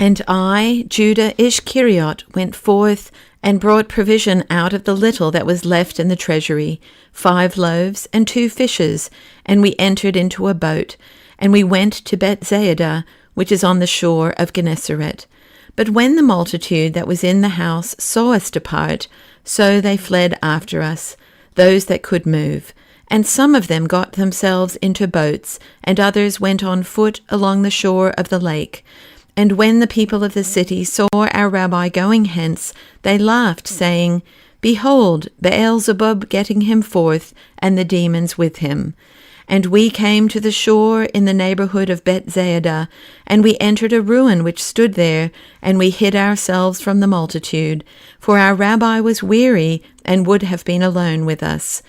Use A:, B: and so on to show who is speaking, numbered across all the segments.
A: And I, Judah Ishkariot, went forth and brought provision out of the little that was left in the treasury, 5 loaves and 2 fishes, and we entered into a boat, and we went to Bethsaida, which is on the shore of Gennesaret. But when the multitude that was in the house saw us depart, so they fled after us, those that could move. And some of them got themselves into boats, and others went on foot along the shore of the lake. And when the people of the city saw our rabbi going hence, they laughed, saying, Behold, Beelzebub getting him forth, and the demons with him. And we came to the shore in the neighborhood of Bethsaida, and we entered a ruin which stood there, and we hid ourselves from the multitude, for our rabbi was weary, and would have been alone with us.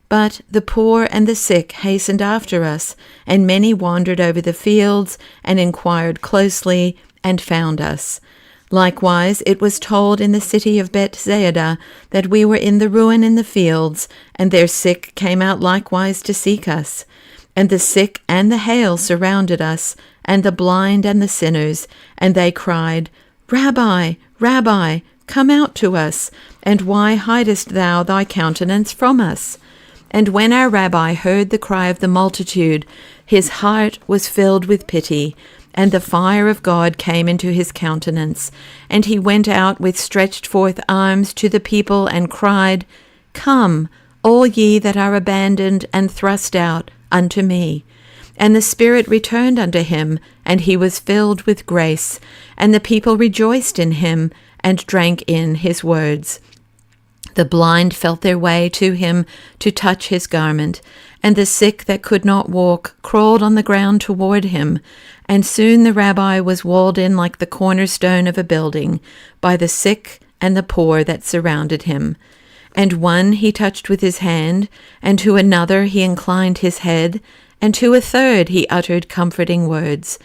A: But the poor and the sick hastened after us, and many wandered over the fields, and inquired closely, and found us. Likewise it was told in the city of Bethsaida that we were in the ruin in the fields, and their sick came out likewise to seek us. And the sick and the hale surrounded us, and the blind and the sinners, and they cried, Rabbi, Rabbi, come out to us, and why hidest thou thy countenance from us? And when our rabbi heard the cry of the multitude, his heart was filled with pity, and the fire of God came into his countenance. And he went out with stretched forth arms to the people, and cried, Come, all ye that are abandoned and thrust out, unto me. And the Spirit returned unto him, and he was filled with grace. And the people rejoiced in him, and drank in his words. The blind felt their way to him to touch his garment, and the sick that could not walk crawled on the ground toward him. And soon the rabbi was walled in like the cornerstone of a building, by the sick and the poor that surrounded him. And one he touched with his hand, and to another he inclined his head, and to a third he uttered comforting words.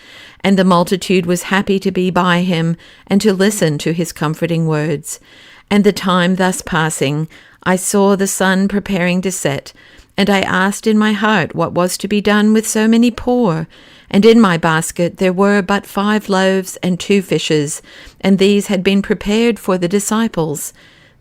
A: And the multitude was happy to be by him, and to listen to his comforting words. And the time thus passing, I saw the sun preparing to set, and I asked in my heart what was to be done with so many poor. And in my basket there were but 5 loaves and 2 fishes, and these had been prepared for the disciples.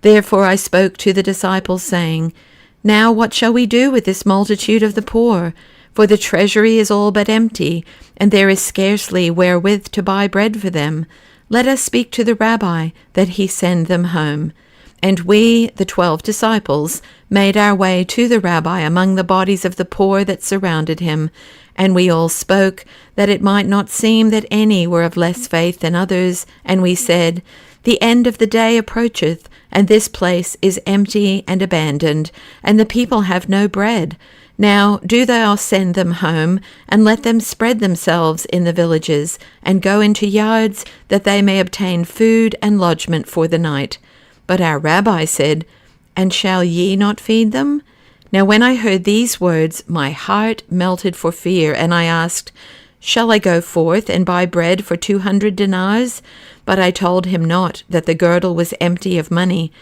A: Therefore I spoke to the disciples, saying, Now what shall we do with this multitude of the poor? For the treasury is all but empty, and there is scarcely wherewith to buy bread for them. Let us speak to the rabbi, that he send them home. And we, the 12 disciples, made our way to the rabbi among the bodies of the poor that surrounded him. And we all spoke, that it might not seem that any were of less faith than others. And we said, The end of the day approacheth, and this place is empty and abandoned, and the people have no bread. Now do thou send them home, and let them spread themselves in the villages, and go into yards, that they may obtain food and lodgment for the night. But our rabbi said, And shall ye not feed them? Now when I heard these words, my heart melted for fear, and I asked, Shall I go forth and buy bread for 200 dinars? But I told him not that the girdle was empty of money.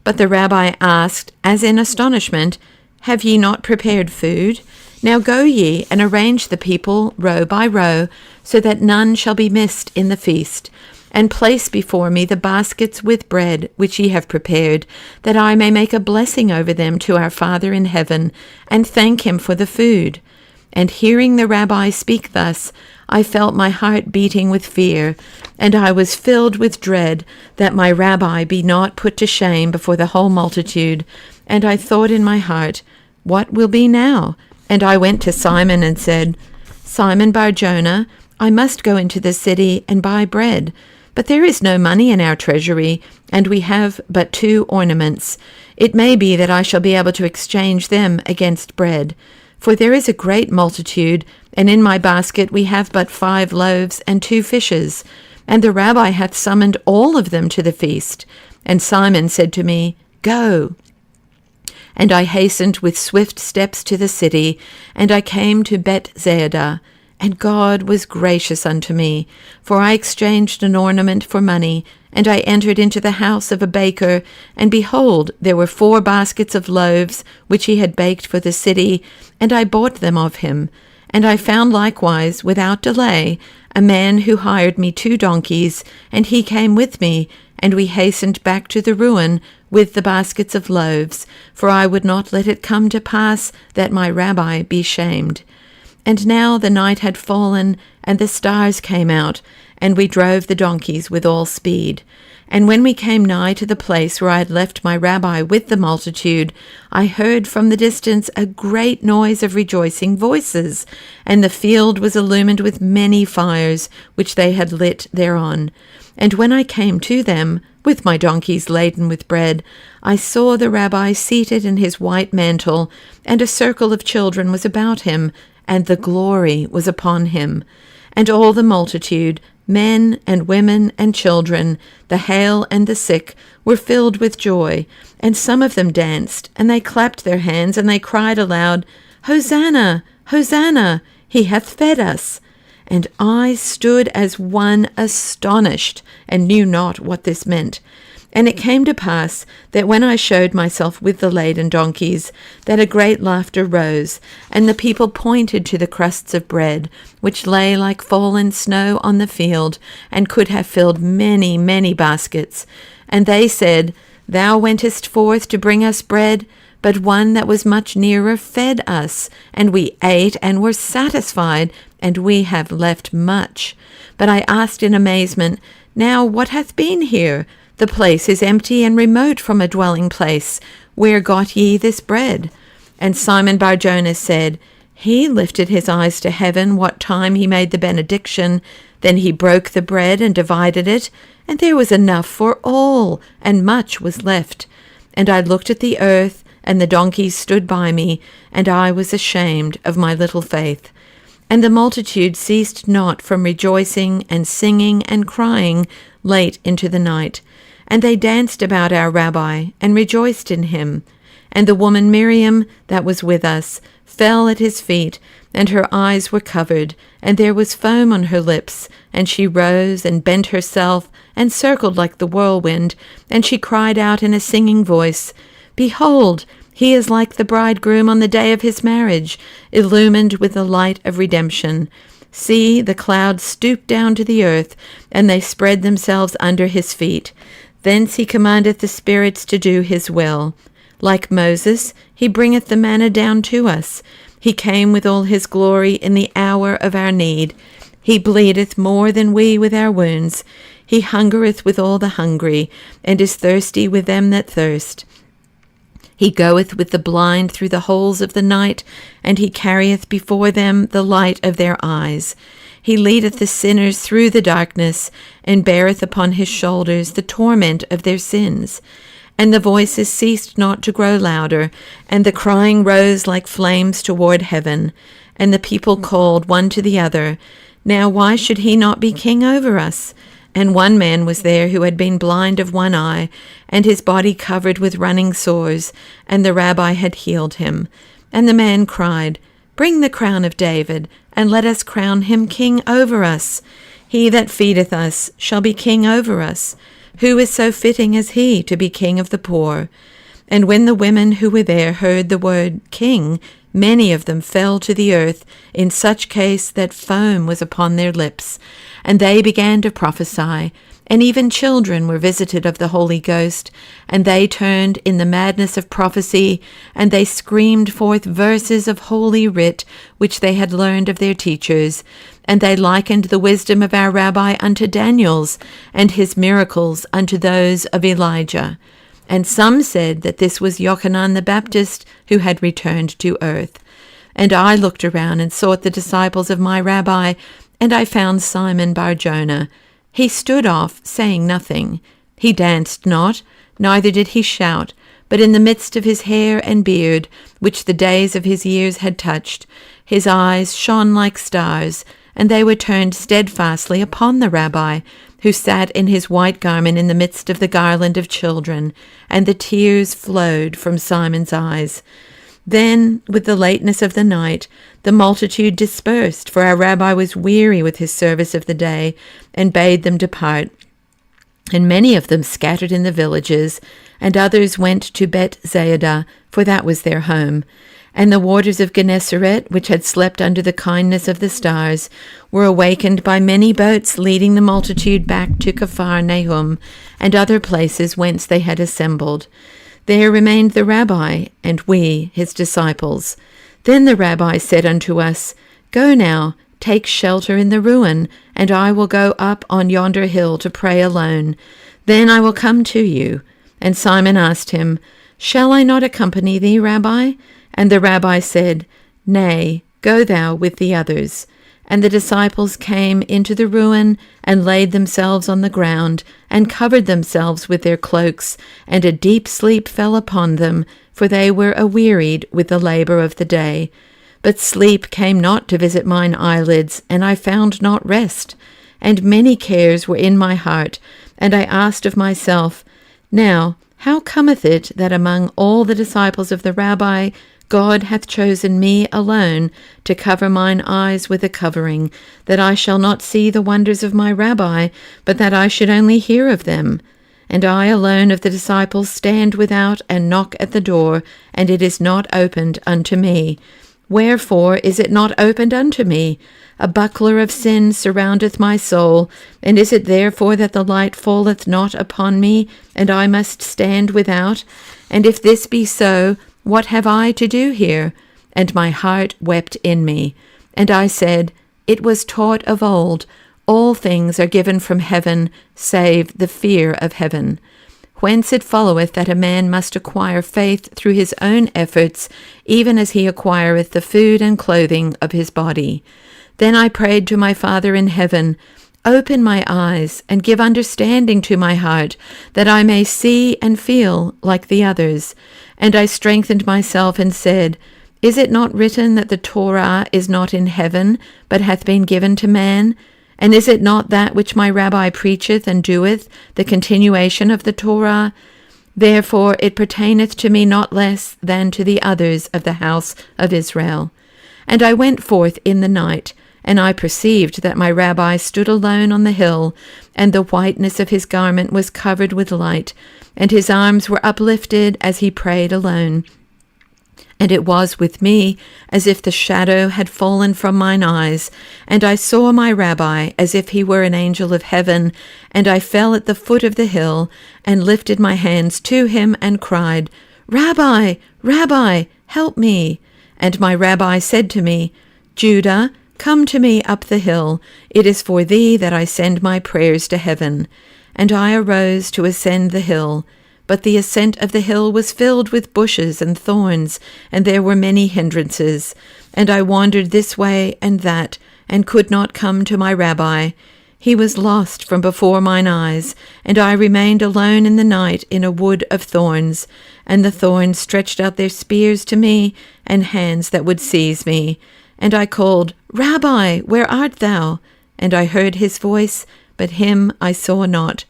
A: But the rabbi asked, as in astonishment, Have ye not prepared food? Now go ye and arrange the people row by row, so that none shall be missed in the feast. And place before me the baskets with bread which ye have prepared, that I may make a blessing over them to our Father in heaven, and thank him for the food. And hearing the rabbi speak thus, I felt my heart beating with fear, and I was filled with dread that my rabbi be not put to shame before the whole multitude. And I thought in my heart, What will be now? And I went to Simon and said, Simon Bar-Jonah, I must go into the city and buy bread. But there is no money in our treasury, and we have but 2 ornaments. It may be that I shall be able to exchange them against bread. For there is a great multitude, and in my basket we have but 5 loaves and 2 fishes. And the rabbi hath summoned all of them to the feast. And Simon said to me, Go. And I hastened with swift steps to the city, and I came to Bethsaida. And God was gracious unto me, for I exchanged an ornament for money, and I entered into the house of a baker, and behold, there were 4 baskets of loaves, which he had baked for the city, and I bought them of him. And I found likewise, without delay, a man who hired me 2 donkeys, and he came with me, and we hastened back to the ruin with the baskets of loaves, for I would not let it come to pass that my rabbi be shamed. And now the night had fallen, and the stars came out, and we drove the donkeys with all speed. And when we came nigh to the place where I had left my rabbi with the multitude, I heard from the distance a great noise of rejoicing voices, and the field was illumined with many fires, which they had lit thereon. And when I came to them, with my donkeys laden with bread, I saw the rabbi seated in his white mantle, and a circle of children was about him, and the glory was upon him. And all the multitude, men and women and children, the hale and the sick, were filled with joy, and some of them danced, and they clapped their hands, and they cried aloud, Hosanna, Hosanna, he hath fed us. And I stood as one astonished, and knew not what this meant. And it came to pass that when I showed myself with the laden donkeys, that a great laughter rose, and the people pointed to the crusts of bread, which lay like fallen snow on the field, and could have filled many, many baskets. And they said, Thou wentest forth to bring us bread, but one that was much nearer fed us, and we ate and were satisfied, and we have left much. But I asked in amazement, Now what hath been here? The place is empty and remote from a dwelling place. Where got ye this bread? And Simon Bar-Jonah said, He lifted his eyes to heaven what time he made the benediction. Then he broke the bread and divided it, and there was enough for all, and much was left. And I looked at the earth, and the donkeys stood by me, and I was ashamed of my little faith. And the multitude ceased not from rejoicing and singing and crying late into the night. And they danced about our rabbi, and rejoiced in him. And the woman Miriam, that was with us, fell at his feet, and her eyes were covered, and there was foam on her lips. And she rose, and bent herself, and circled like the whirlwind, and she cried out in a singing voice, Behold, he is like the bridegroom on the day of his marriage, illumined with the light of redemption. See, the clouds stoop down to the earth, and they spread themselves under his feet. Thence he commandeth the spirits to do his will. Like Moses, he bringeth the manna down to us. He came with all his glory in the hour of our need. He bleedeth more than we with our wounds. He hungereth with all the hungry, and is thirsty with them that thirst. He goeth with the blind through the holes of the night, and he carrieth before them the light of their eyes. He leadeth the sinners through the darkness, and beareth upon his shoulders the torment of their sins. And the voices ceased not to grow louder, and the crying rose like flames toward heaven. And the people called one to the other, Now why should he not be king over us? And one man was there who had been blind of one eye, and his body covered with running sores, and the rabbi had healed him. And the man cried, Bring the crown of David, and let us crown him king over us. He that feedeth us shall be king over us. Who is so fitting as he to be king of the poor? And when the women who were there heard the word king, many of them fell to the earth, in such case that foam was upon their lips. And they began to prophesy, and even children were visited of the Holy Ghost, and they turned in the madness of prophecy, and they screamed forth verses of holy writ, which they had learned of their teachers. And they likened the wisdom of our rabbi unto Daniel's, and his miracles unto those of Elijah. And some said that this was Yochanan the Baptist, who had returned to earth. And I looked around and sought the disciples of my rabbi, and I found Simon Bar-Jonah. He stood off, saying nothing. He danced not, neither did he shout, but in the midst of his hair and beard, which the days of his years had touched, his eyes shone like stars, and they were turned steadfastly upon the rabbi, who sat in his white garment in the midst of the garland of children, and the tears flowed from Simon's eyes. Then, with the lateness of the night, the multitude dispersed, for our rabbi was weary with his service of the day, and bade them depart. And many of them scattered in the villages, and others went to Bet-Zayada, for that was their home. And the waters of Gennesaret, which had slept under the kindness of the stars, were awakened by many boats leading the multitude back to Capharnaum and other places whence they had assembled. There remained the rabbi, and we, his disciples. Then the rabbi said unto us, Go now, take shelter in the ruin, and I will go up on yonder hill to pray alone. Then I will come to you. And Simon asked him, Shall I not accompany thee, Rabbi? And the rabbi said, Nay, go thou with the others. And the disciples came into the ruin, and laid themselves on the ground, and covered themselves with their cloaks, and a deep sleep fell upon them, for they were awearied with the labor of the day. But sleep came not to visit mine eyelids, and I found not rest. And many cares were in my heart, and I asked of myself, Now, how cometh it that among all the disciples of the rabbi God hath chosen me alone to cover mine eyes with a covering, that I shall not see the wonders of my rabbi, but that I should only hear of them? And I alone of the disciples stand without and knock at the door, and it is not opened unto me. Wherefore is it not opened unto me? A buckler of sin surroundeth my soul, and is it therefore that the light falleth not upon me, and I must stand without? And if this be so, what have I to do here? And my heart wept in me. And I said, It was taught of old, all things are given from heaven, save the fear of heaven. Whence it followeth that a man must acquire faith through his own efforts, even as he acquireth the food and clothing of his body. Then I prayed to my Father in heaven, Open my eyes, and give understanding to my heart, that I may see and feel like the others. And I strengthened myself and said, Is it not written that the Torah is not in heaven, but hath been given to man? And is it not that which my rabbi preacheth and doeth, the continuation of the Torah? Therefore it pertaineth to me not less than to the others of the house of Israel. And I went forth in the night, and I perceived that my rabbi stood alone on the hill, and the whiteness of his garment was covered with light, and his arms were uplifted as he prayed alone. And it was with me as if the shadow had fallen from mine eyes, and I saw my rabbi as if he were an angel of heaven, and I fell at the foot of the hill, and lifted my hands to him, and cried, Rabbi, Rabbi, help me. And my rabbi said to me, Judah, come to me up the hill. It is for thee that I send my prayers to heaven. And I arose to ascend the hill. But the ascent of the hill was filled with bushes and thorns, and there were many hindrances. And I wandered this way and that, and could not come to my rabbi. He was lost from before mine eyes, and I remained alone in the night in a wood of thorns. And the thorns stretched out their spears to me, and hands that would seize me. And I called, Rabbi, where art thou? And I heard his voice, but him I saw not.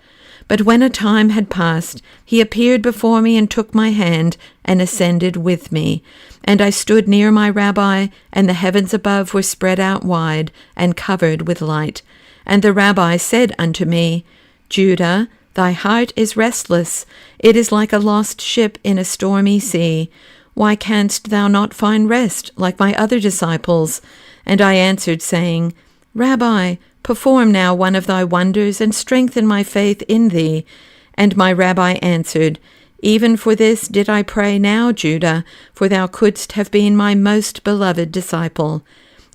A: But when a time had passed, he appeared before me and took my hand and ascended with me. And I stood near my rabbi, and the heavens above were spread out wide and covered with light. And the rabbi said unto me, Judah, thy heart is restless. It is like a lost ship in a stormy sea. Why canst thou not find rest like my other disciples? And I answered, saying, Rabbi, perform now one of thy wonders, and strengthen my faith in thee. And my rabbi answered, Even for this did I pray now, Judah, for thou couldst have been my most beloved disciple.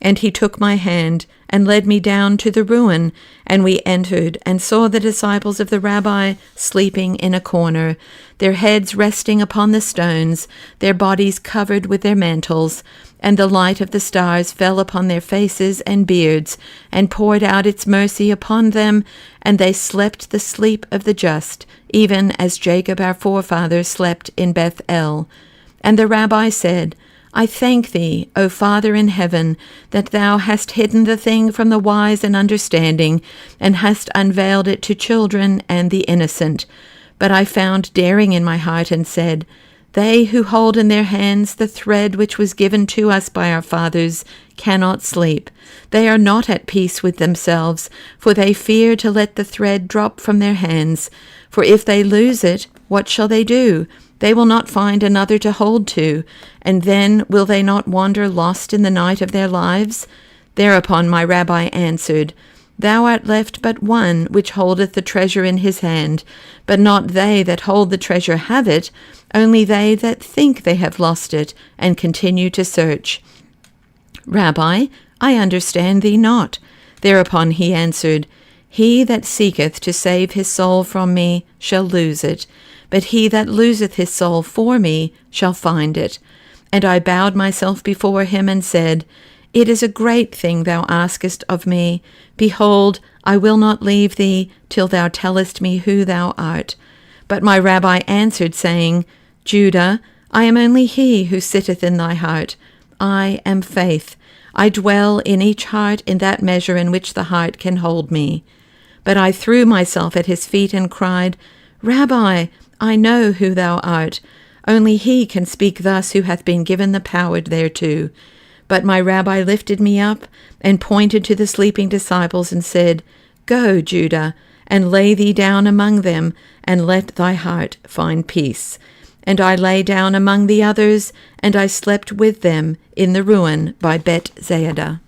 A: And he took my hand, and led me down to the ruin, and we entered, and saw the disciples of the rabbi sleeping in a corner, their heads resting upon the stones, their bodies covered with their mantles, and the light of the stars fell upon their faces and beards, and poured out its mercy upon them, and they slept the sleep of the just, even as Jacob our forefather slept in Bethel. And the rabbi said, I thank thee, O Father in heaven, that thou hast hidden the thing from the wise and understanding, and hast unveiled it to children and the innocent. But I found daring in my heart, and said, They who hold in their hands the thread which was given to us by our fathers cannot sleep. They are not at peace with themselves, for they fear to let the thread drop from their hands. For if they lose it, what shall they do? They will not find another to hold to, and then will they not wander lost in the night of their lives? Thereupon my rabbi answered, Thou art left but one which holdeth the treasure in his hand, but not they that hold the treasure have it, only they that think they have lost it, and continue to search. Rabbi, I understand thee not. Thereupon he answered, He that seeketh to save his soul from me shall lose it, but he that loseth his soul for me shall find it. And I bowed myself before him and said, It is a great thing thou askest of me. Behold, I will not leave thee till thou tellest me who thou art. But my rabbi answered, saying, Judah, I am only he who sitteth in thy heart. I am faith. I dwell in each heart in that measure in which the heart can hold me. But I threw myself at his feet and cried, Rabbi, I know who thou art. Only he can speak thus who hath been given the power thereto. But my rabbi lifted me up and pointed to the sleeping disciples and said, Go, Judah, and lay thee down among them, and let thy heart find peace. And I lay down among the others, and I slept with them in the ruin by Bet-Zeadah.